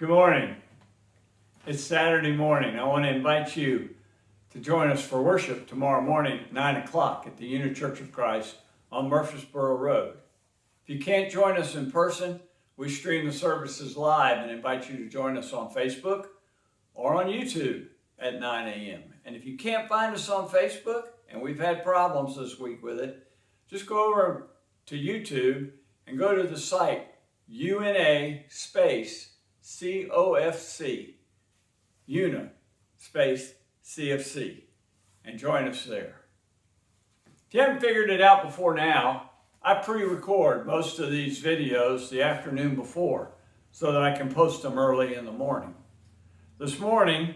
Good morning. It's Saturday morning. I want to invite you to join us for worship tomorrow morning at 9 o'clock at the Unit Church of Christ on Murfreesboro Road. If you can't join us in person, we stream the services live and invite you to join us on Facebook or on YouTube at 9 a.m. And if you can't find us on Facebook, and we've had problems this week with it, just go over to YouTube and go to the site UNA space COFC, UNA space CFC, and join us there. If you haven't figured it out before now, I pre-record most of these videos the afternoon before so that I can post them early in the morning. This morning,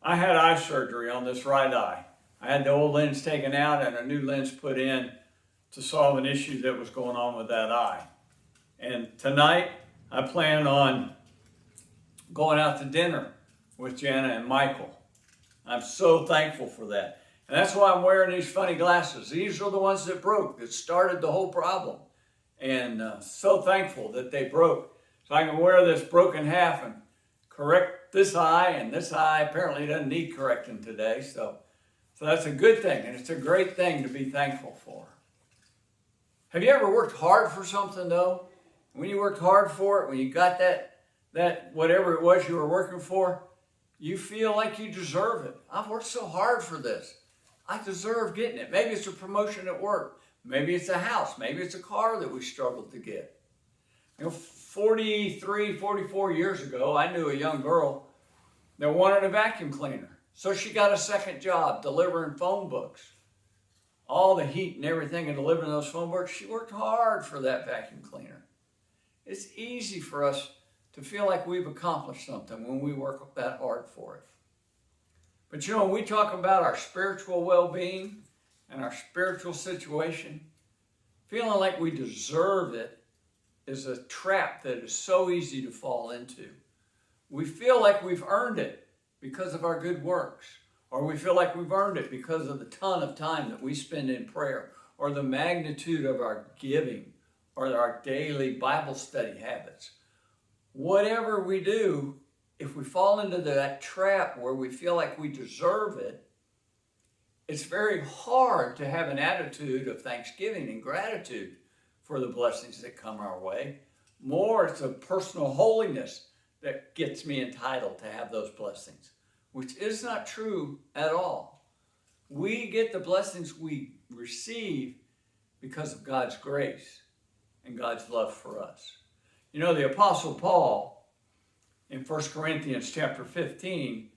I had eye surgery on this right eye. I had the old lens taken out and a new lens put in to solve an issue that was going on with that eye. And tonight, I plan on going out to dinner with Jana and Michael. I'm so thankful for that. And that's why I'm wearing these funny glasses. These are the ones that broke, that started the whole problem. And so thankful that they broke. So I can wear this broken half and correct this eye, and this eye apparently doesn't need correcting today. So that's a good thing, and it's a great thing to be thankful for. Have you ever worked hard for something, though? When you worked hard for it, when you got that whatever it was you were working for, you feel like you deserve it. I've worked so hard for this. I deserve getting it. Maybe it's a promotion at work. Maybe it's a house. Maybe it's a car that we struggled to get. 43, 44 years ago, I knew a young girl that wanted a vacuum cleaner. So she got a second job delivering phone books. All the heat and everything and delivering those phone books, she worked hard for that vacuum cleaner. It's easy for us to feel like we've accomplished something when we work that hard for it. But when we talk about our spiritual well-being and our spiritual situation, feeling like we deserve it is a trap that is so easy to fall into. We feel like we've earned it because of our good works, or we feel like we've earned it because of the ton of time that we spend in prayer, or the magnitude of our giving, or our daily Bible study habits. Whatever we do, if we fall into that trap where we feel like we deserve it, it's very hard to have an attitude of thanksgiving and gratitude for the blessings that come our way. More, it's a personal holiness that gets me entitled to have those blessings, which is not true at all. We get the blessings we receive because of God's grace and God's love for us. The Apostle Paul in 1 Corinthians chapter 15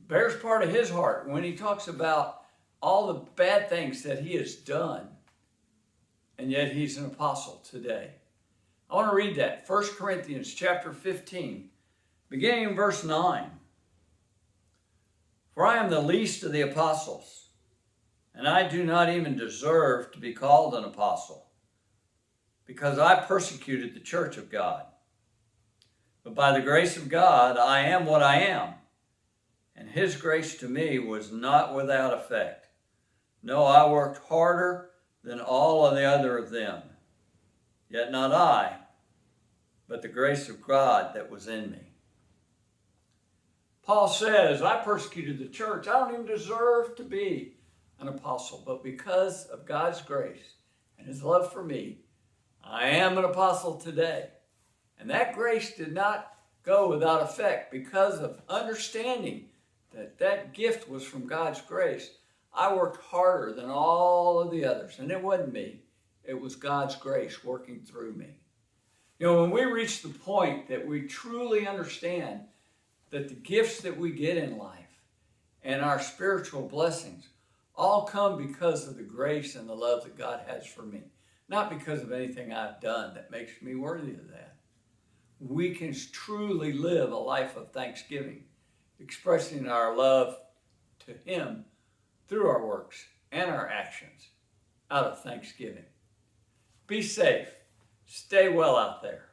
bears part of his heart when he talks about all the bad things that he has done, and yet he's an apostle today. I want to read that, 1 Corinthians chapter 15, beginning in verse 9. For I am the least of the apostles, and I do not even deserve to be called an apostle, because I persecuted the church of God. But by the grace of God, I am what I am, and his grace to me was not without effect. No, I worked harder than all of the other of them, yet not I, but the grace of God that was in me. Paul says, I persecuted the church. I don't even deserve to be an apostle, but because of God's grace and his love for me, I am an apostle today. And that grace did not go without effect because of understanding that that gift was from God's grace. I worked harder than all of the others, and it wasn't me. It was God's grace working through me. When we reach the point that we truly understand that the gifts that we get in life and our spiritual blessings all come because of the grace and the love that God has for me, not because of anything I've done that makes me worthy of that. We can truly live a life of thanksgiving, expressing our love to him through our works and our actions out of thanksgiving. Be safe. Stay well out there.